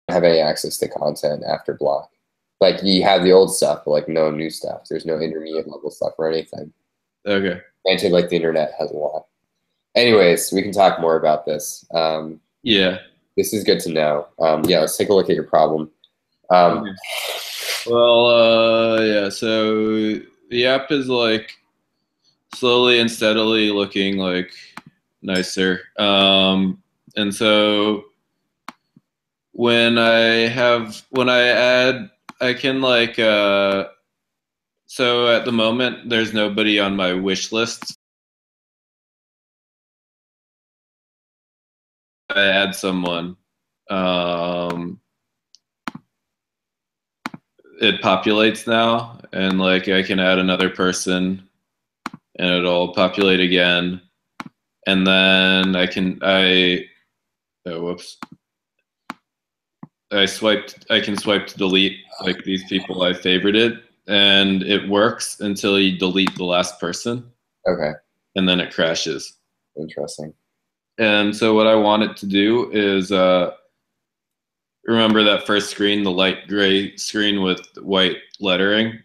have any access to content after block. Like you have the old stuff, but like no new stuff. There's no intermediate level stuff or anything. Okay. Granted, like the internet has a lot. Anyways, we can talk more about this. Yeah. This is good to know. Yeah, let's take a look at your problem. Okay. Well, yeah. So the app is like slowly and steadily looking like nicer. And so when I add, I can like so at the moment there's nobody on my wish list. I add someone, um, it populates now, and like I can add another person, and it'll populate again, and then oh, whoops, I can swipe to delete like these people I favorited, and it works until you delete the last person, Okay, and then it crashes. interesting. And so what I want it to do is remember that first screen, the light gray screen with white lettering.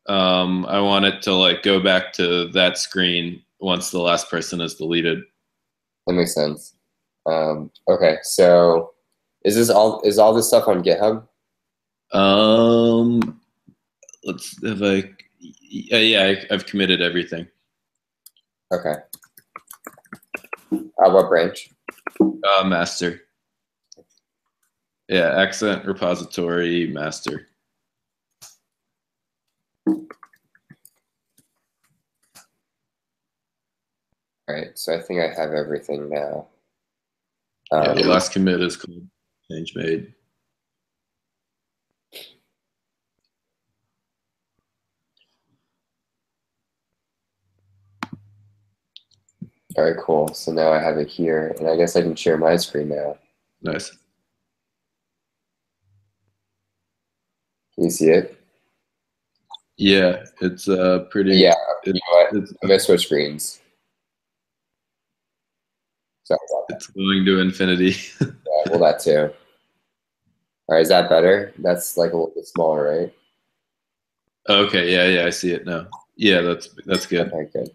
I want it to like go back to that screen once the last person is deleted. That makes sense. Okay, so is all this stuff on GitHub? Let's have I yeah, I've committed everything. Okay. What branch? Master. Yeah, accent repository master. All right, so I think I have everything now. Yeah, the last commit is called change made. All right, cool. So now I have it here, and I guess I can share my screen now. Nice. Can you see it? Yeah, it's pretty. Yeah, you know what? It's, I'm gonna switch screens. Sorry about that. it's going to infinity. Yeah, well, that too. All right, is that better? That's like a little bit smaller, right? Okay, yeah, I see it now. Yeah, that's good. Okay, good.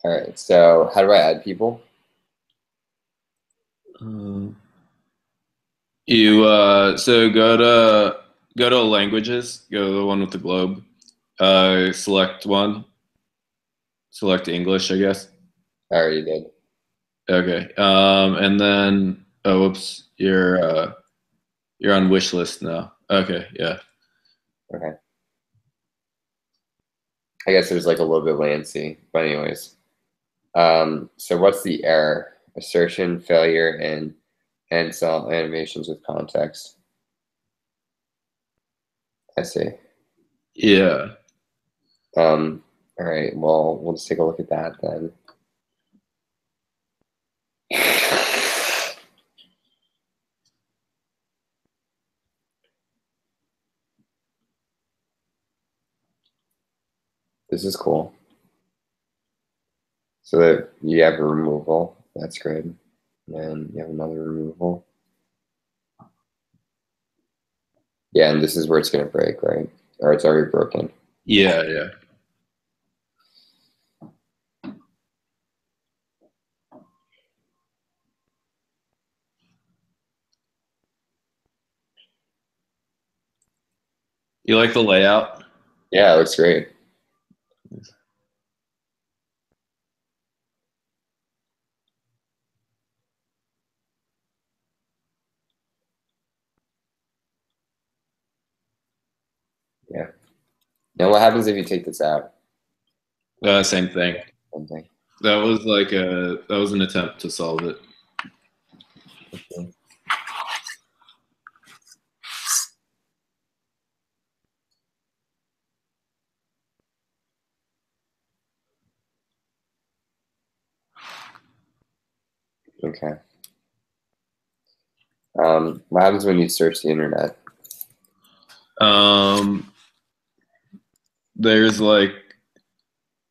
All right, so how do I add people? You so go to languages, go to the one with the globe. Select one. Select English, I guess. I already did. Okay. And then oh whoops, you're on wish list now. Okay, yeah. Okay. I guess it was like a little bit latency, but anyways. So what's the error? Assertion, failure, and cell animations with context. I see. Yeah. All right, well, we'll just take a look at that then. This is cool. So that you have a removal, that's great. And then you have another removal. Yeah, and this is where it's gonna break, right? Or it's already broken. Yeah. You like the layout? Yeah, it looks great. Yeah. Now what happens if you take this out? Same thing. Something. That was an attempt to solve it. Okay. Okay. What happens when you search the internet? There's like,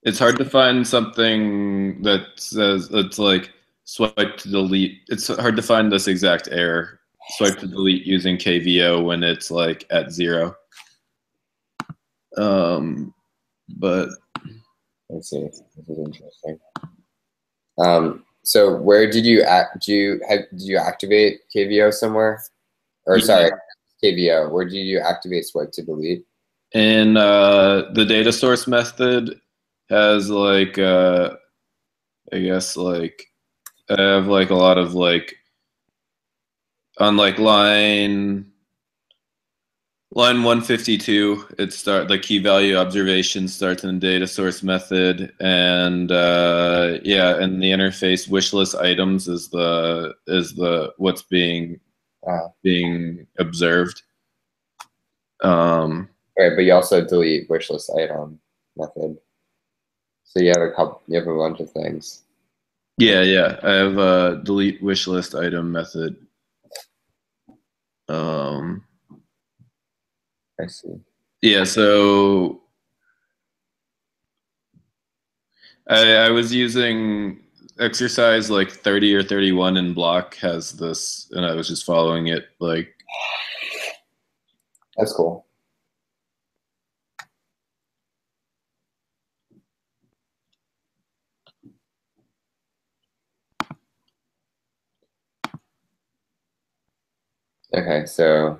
it's hard to find something that says it's like swipe to delete. It's hard to find this exact error. Swipe to delete using KVO when it's like at 0. But Let's see. This is interesting. So where did you did you activate KVO somewhere? Or yeah. sorry, KVO. Where did you activate swipe to delete? And the data source method has like I guess like I have like a lot of like on like line 152, the key value observation starts in the data source method, and yeah, and the interface wish list items is the what's being observed. Right, but you also delete wish list item method. So you have a bunch of things. Yeah, I have a delete wish list item method. I see. Yeah, so I was using exercise like 30 or 31 in block has this, and I was just following it like. That's cool. Okay, so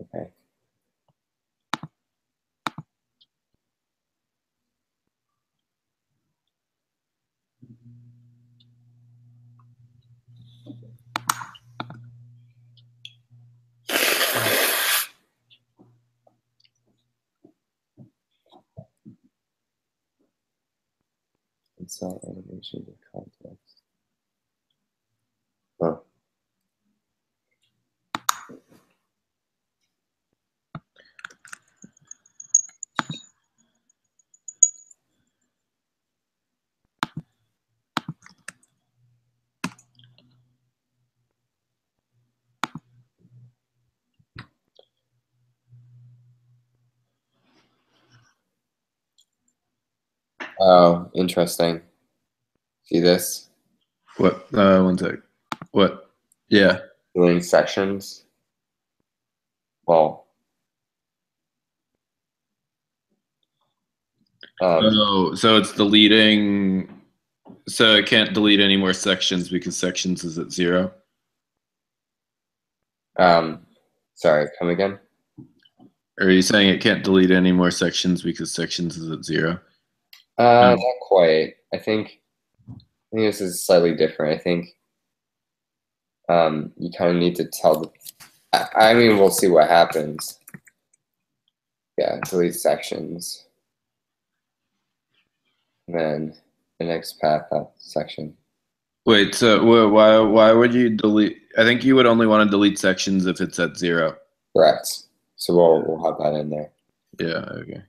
okay. Install animation to context. Huh. Oh, interesting. See this? What? One sec. What? Yeah. Doing sections. Well, Oh, so it's deleting. So it can't delete any more sections because sections is at 0. Sorry, come again? Or are you saying it can't delete any more sections because sections is at 0? Not quite. I think this is slightly different. I think you kind of need to tell the. I mean, we'll see what happens. Yeah, delete sections. And then the next path up section. Wait, so why would you delete? I think you would only want to delete sections if it's at 0. Correct. So we'll have that in there. Yeah. Okay.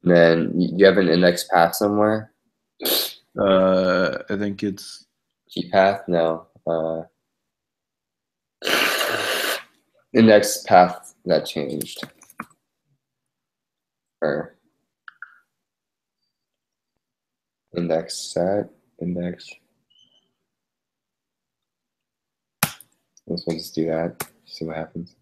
And then you have an index path somewhere. I think it's Key path? No. Index path that changed. Or index set, index. Let's just do that. See what happens.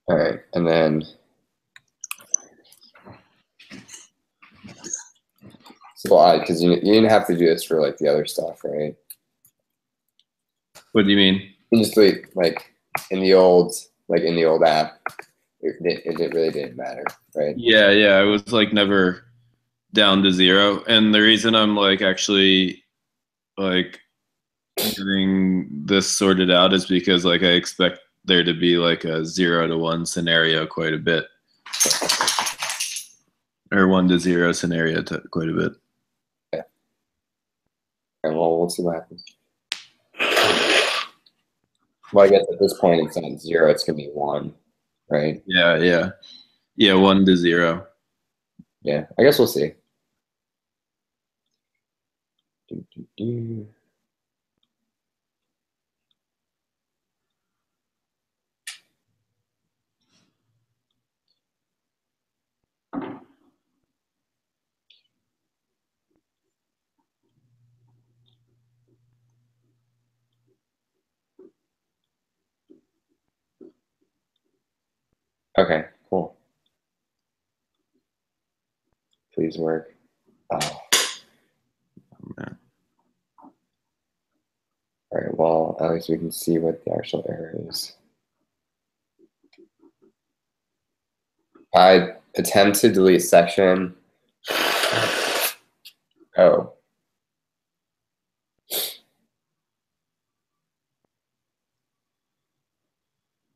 All right, and then So odd because you didn't have to do this for like the other stuff, right? What do you mean? You just delete like in the old app, it really didn't matter, right? Yeah. I was like never down to 0, and the reason I'm like actually like getting this sorted out is because like I expect there to be like a 0 to 1 scenario quite a bit, or 1 to 0 scenario quite a bit. Yeah. Okay, well, we'll see what happens. Well, I guess at this point it's not 0; it's gonna be 1, right? Yeah. 1 to 0. Yeah, I guess we'll see. Do, do, do. Okay, cool. Please work. Oh. Man. All right, well, at least we can see what the actual error is. I attempt to delete section. Oh.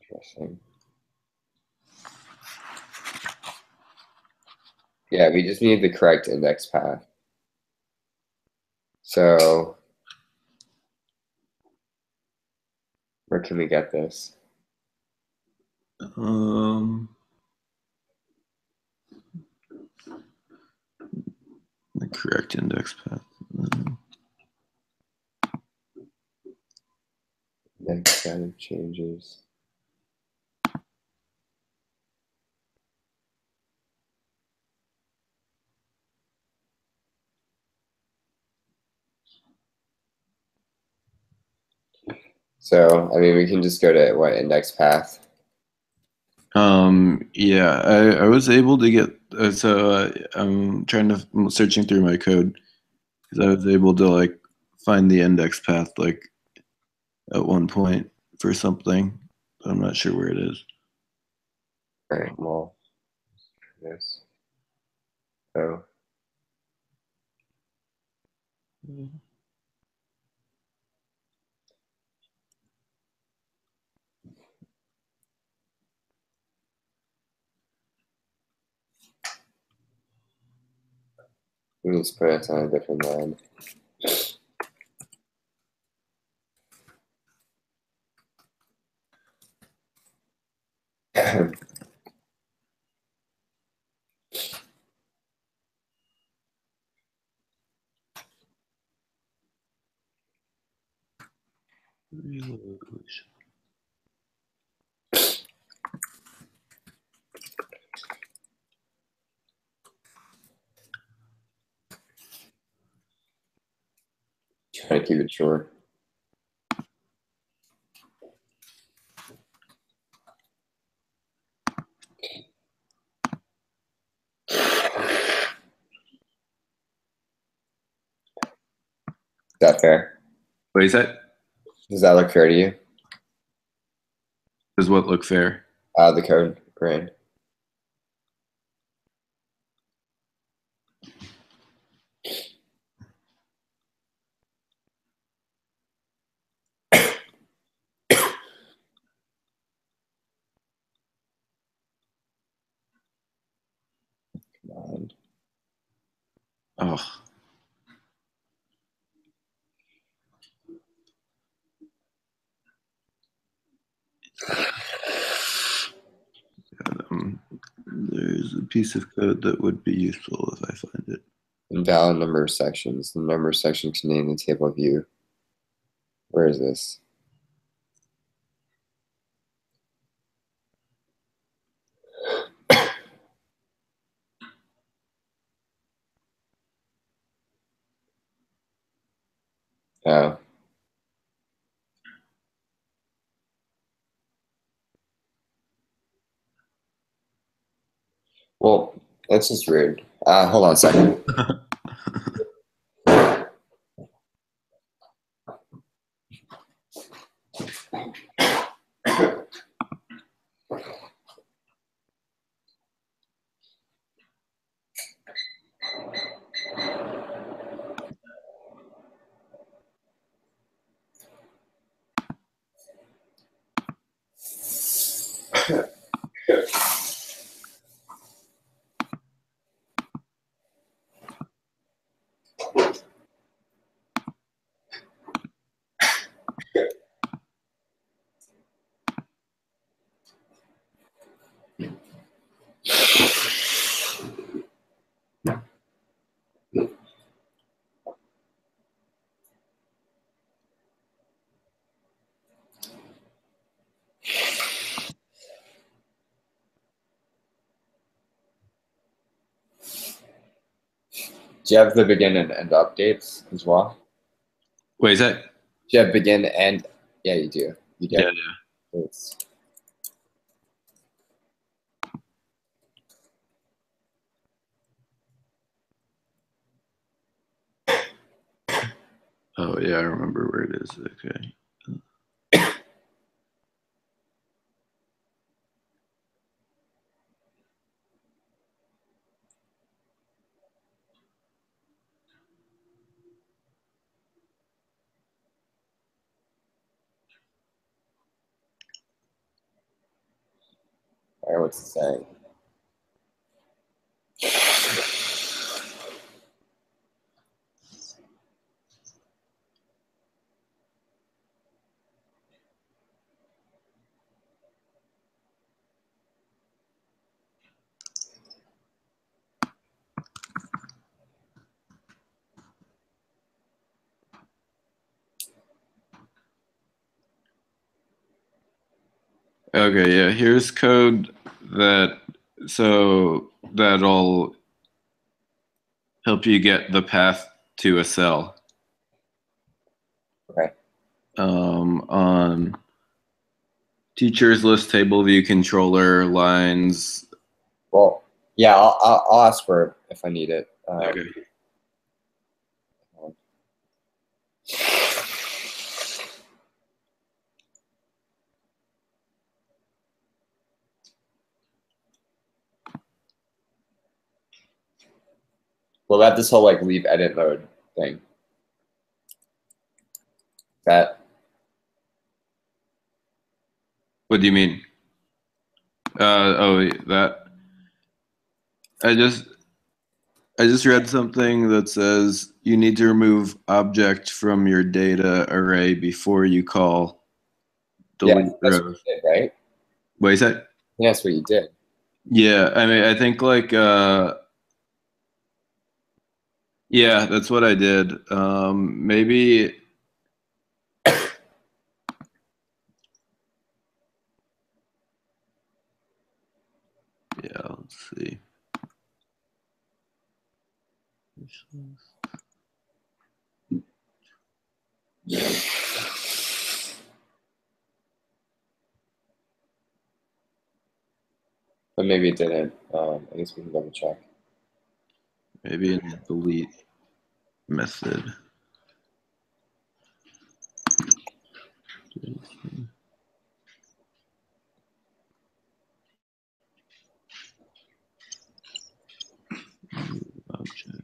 Interesting. Yeah, we just need the correct index path. So where can we get this? The correct index path. Next set of changes. So, I mean, we can just go to what index path? Yeah, I was able to get, I'm searching through my code because I was able to like find the index path like at one point for something. I'm not sure where it is. All right, well, this. So, we just put it on a different line. Trying to keep it short. Is that fair? What is that? Does that look fair to you? Does what look fair? The code, grand. Come on. Oh, there's a piece of code that would be useful if I find it. Invalid number of sections. The number of sections contained in the table of view. Where is this? Oh. Well, that's just rude. Hold on a second. Do you have the begin and end updates as well? Wait, is that? Do you have begin and yeah, you do. You do. Yeah. It's, Oh yeah, I remember where it is. Okay. or what's it saying? Okay, yeah. Here's code that'll help you get the path to a cell. Okay. On teachers list table view controller lines. Well, yeah, I'll ask for it if I need it. Okay. We'll have this whole like leave edit mode thing. That What do you mean? Oh, that. I just read something that says you need to remove object from your data array before you call delete that's what rows. you did, right? Wait, is that? Yeah, that's what you did. Yeah, I mean, I think like, yeah, that's what I did. Maybe, yeah, let's see. But maybe it didn't. I guess we can double check. Maybe in the delete method. Object.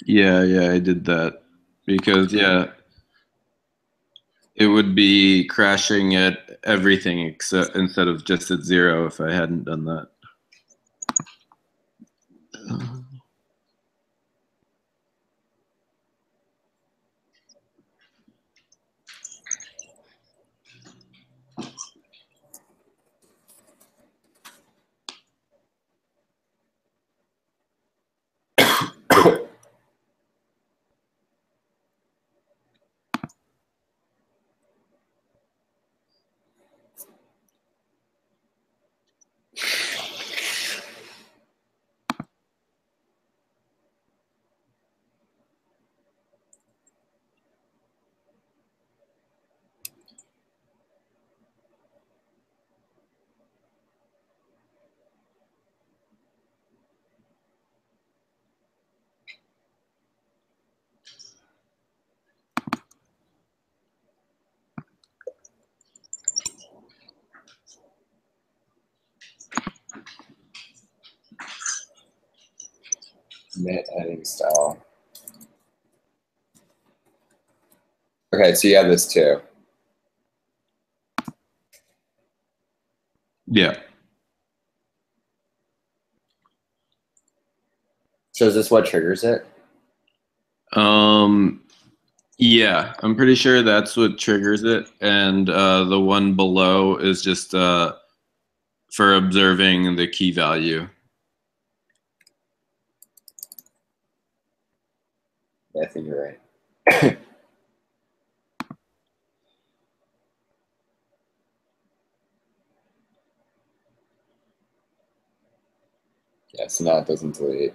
Yeah, I did that because yeah, it would be crashing at everything except instead of just at 0 if I hadn't done that. Submit editing style. Okay, so you have this too. Yeah. So is this what triggers it? Yeah, I'm pretty sure that's what triggers it, and the one below is just for observing the key value. Yeah, I think you're right. Yeah, so now it doesn't delete.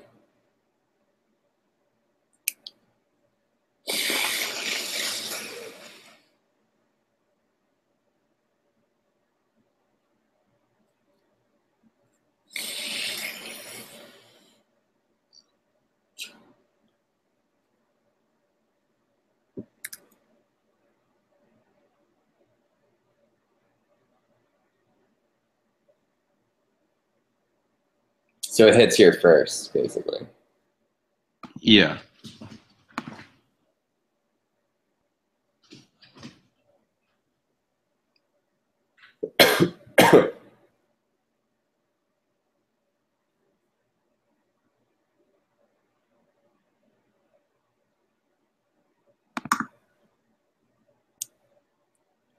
So it hits here first, basically. Yeah.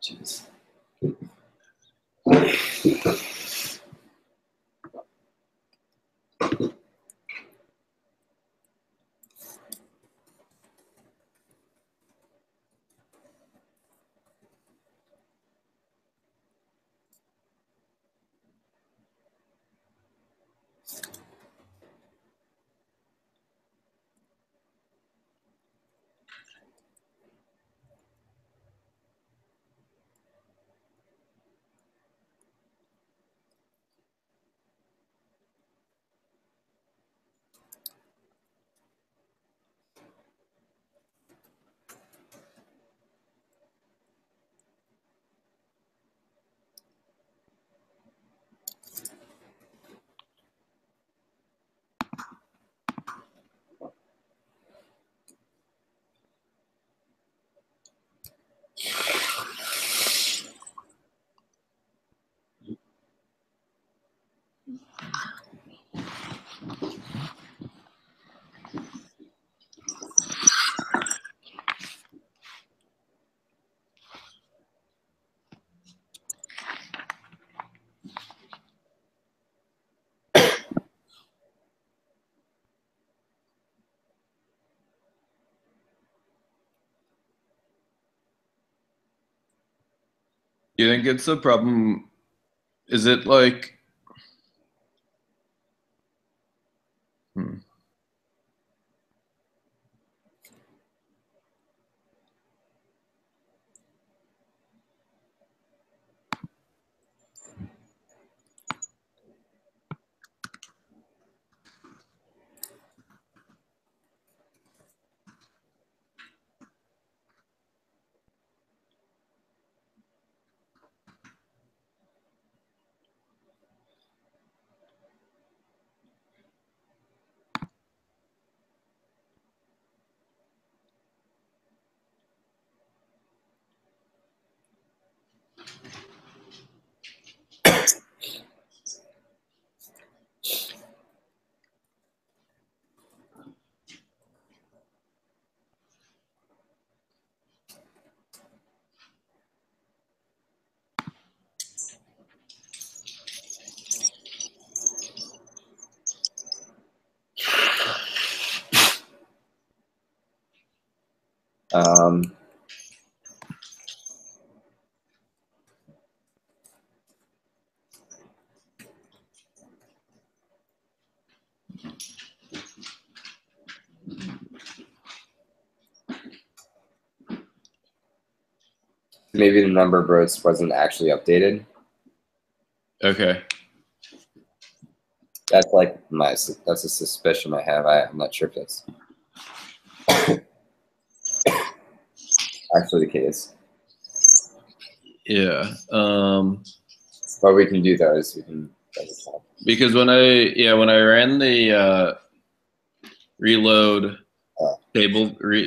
Jeez. You think it's a problem? Is it like? Maybe the number of rows wasn't actually updated. Okay. That's like that's a suspicion I have. I'm not sure if that's actually the case. Yeah. What we can do though is we can because when I ran the reload Oh.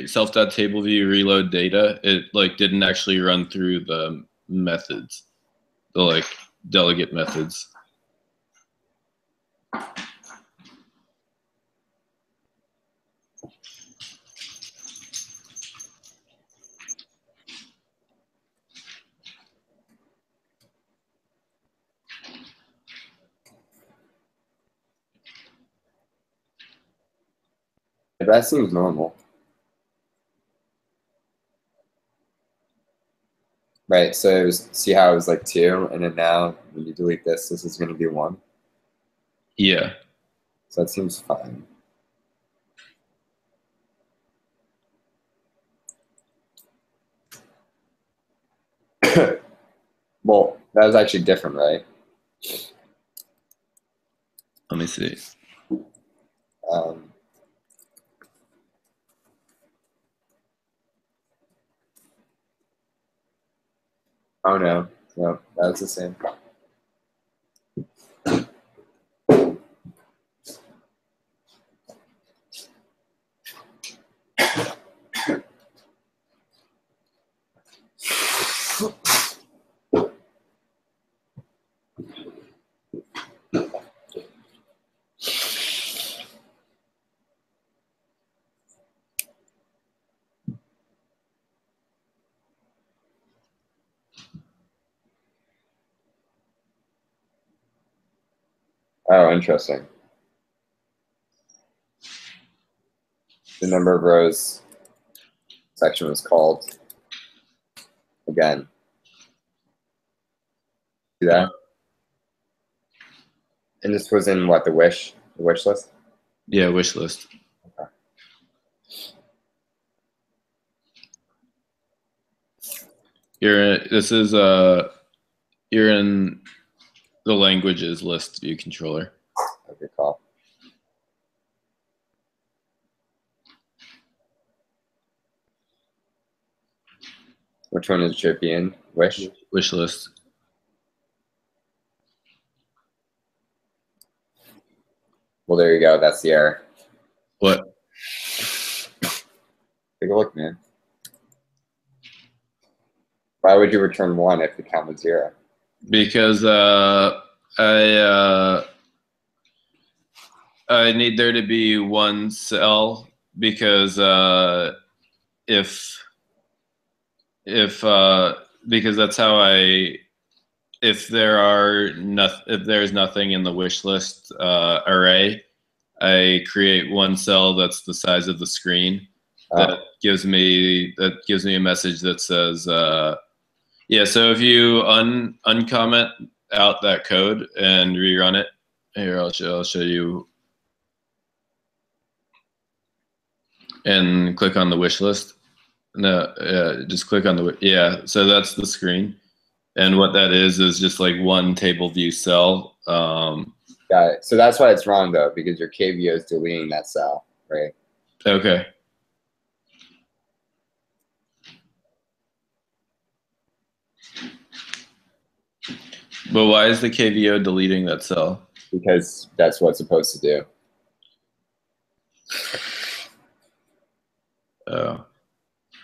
self.table view reload data, it like didn't actually run through the methods, the like delegate methods. That seems normal. Right, so it was, see how it was like 2, and then now when you delete this, this is going to be 1. Yeah. So that seems fine. Well, that was actually different, right? Let me see. Oh no, no, that was the same. Oh, interesting. The number of rows section was called again. See that? And this was in what, the wish list? Yeah, wish list. Okay. You're in the languages list view controller. Okay, cool. Which one is should be in? Wish? Wish list. Well, there you go. That's the error. What? Take a look, man. Why would you return 1 if the count was 0? Because I need there to be one cell, because because that's how if there's nothing in the wish list array, I create one cell that's the size of the screen. That gives me a message that says yeah. So if you uncomment out that code and rerun it, here I'll show you, and click on the wish list. No, just click on the, yeah. So that's the screen, and what that is just like one table view cell. Got it. So that's why it's wrong though, because your KVO is deleting that cell, right? Okay. But why is the KVO deleting that cell? Because that's what it's supposed to do. Oh.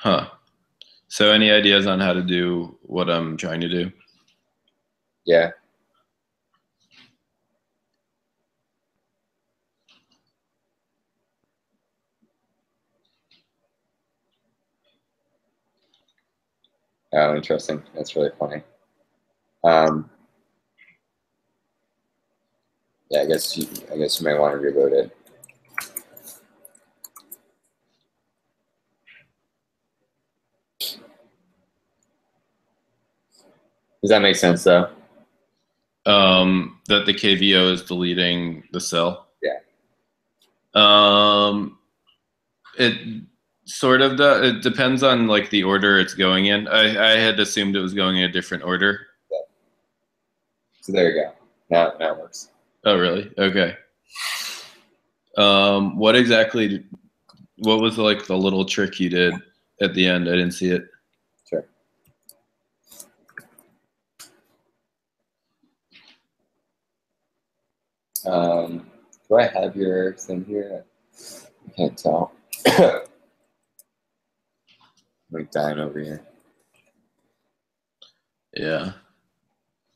Huh. So any ideas on how to do what I'm trying to do? Yeah. Oh, interesting. That's really funny. Yeah, I guess you might want to reload it. Does that make sense though? That the KVO is deleting the cell? Yeah. It sort of does. It depends on like the order it's going in. I had assumed it was going in a different order. Yeah. So there you go. Now it works. Oh, really? Okay. What was like the little trick you did at the end? I didn't see it. Sure. Do I have your thing here? Can't tell. I'm like dying over here. Yeah,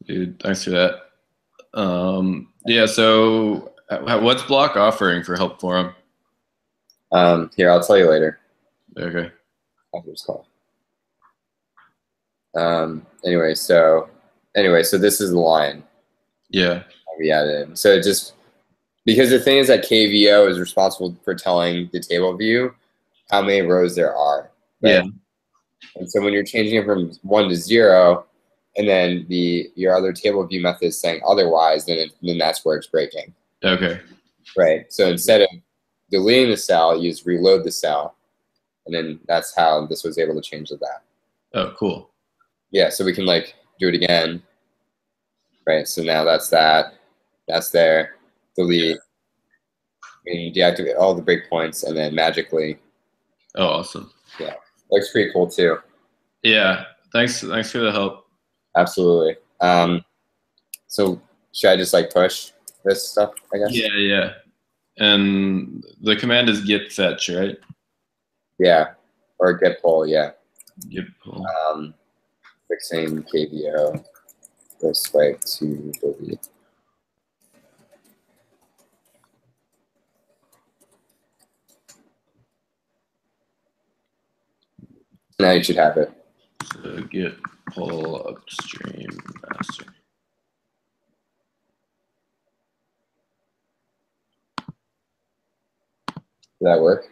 dude, thanks for that. Yeah, so what's Block offering for Helpforum? Here, I'll tell you later. Okay. After this call. Anyway, so this is the line Yeah. we added. So just because the thing is that KVO is responsible for telling the table view how many rows there are. Right? Yeah. And so when you're changing it from 1 to 0, and then your other table view method is saying otherwise, then that's where it's breaking. Okay. Right. So instead of deleting the cell, you just reload the cell, and then that's how this was able to change that. Oh, cool. Yeah. So we can like do it again. Right. So now that's there. Delete. And deactivate all the breakpoints, and then magically. Oh, awesome. Yeah. Looks pretty cool too. Yeah. Thanks for the help. Absolutely. So should I just like push this stuff, I guess? Yeah, yeah. And the command is git fetch, right? Yeah. Or get pull, yeah. Git pull. Fixing KVO. Go swipe to delete. Now you should have it. So git pull upstream master. Did that work?